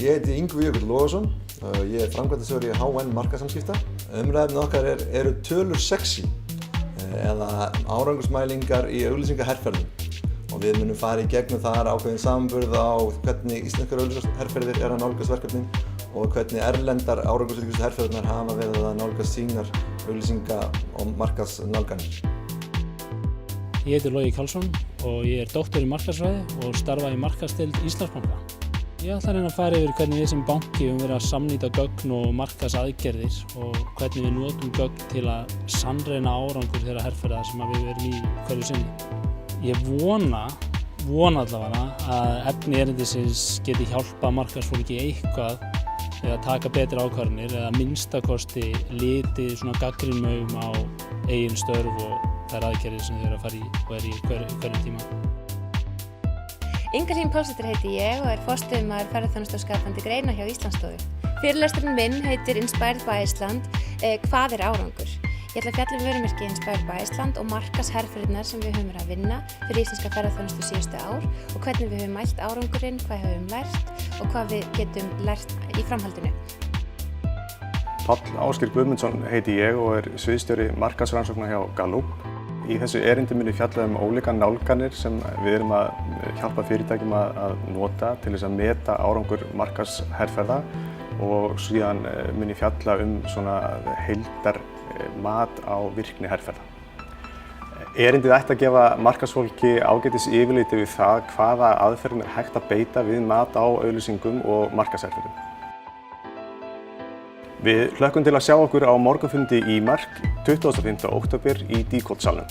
Ég heiti Yngvi Jökull Logason. Ég framkvæmdastjóri í HN markaðssamskipta. Umræðefni okkar eru tölur sexy eða árangursmælingar í auglýsingaherferðum. Og við munum fara í gegnum þar ákveðin samanburð á hvernig íslenskar auglýsingaherferðir eru að nálgast verkefnin og hvernig erlendar árangursherferðirnar hafa verið að nálgast sínar auglýsinga- og markaðsnálganir. Ég heiti Logi Karlsson og ég doktor í markaðsfræði og starfa í markaðsdeild Íslandsbanka. Ég ætla að reyna að fara yfir hvernig við sem banki höfum verið að samnýta gögn og markaðsaðgerðir og hvernig við notum gögn til að sannreyna árangur þeirra herferða sem við erum í hverju sinni. Ég vona allavega að efni erindisins geti hjálpað markaðsfólki eitthvað við að taka betri ákvarðanir eða að minnstakosti litið svona gagnrýnum augum á eigin störf og þær aðgerðir sem þau eru að fara í og eru í hverjum tíma. Inga Hlín Pálsdóttir heiti ég og forstöðumaður ferðaþjónustu og skapandi greina hjá Íslandsstofu. Fyrirlesturinn minn heitir Inspired by Iceland, hvað er árangur? Ég ætla að fjalla vörumerkið Inspired by Iceland og markaðsherferðirnar sem við höfum verið að vinna fyrir íslenska ferðaþjónustu síðustu ár og hvernig við höfum mælt árangurinn, hvað höfum lært og hvað við getum lært í framhaldinu. Páll Ásgeir Guðmundsson heiti ég og sviðsstjóri markaðsrannsókna hjá Gallup. Í þessu erindi mun ég fjalla ólíkar nálganir sem við erum að hjálpa fyrirtækjum að nota til þess að meta árangur markaðsherferða og síðan mun ég fjalla svona heildarmat á virkni herferða. Erindið ætti að gefa markaðsfólki ágætis yfirlit yfir það hvaða aðferðum hægt að beita við mat á auglýsingum og markaðsherferðum. Við hlökkum til að sjá okkur á morgunfundi í Mark 25. október í Díkótt salnum.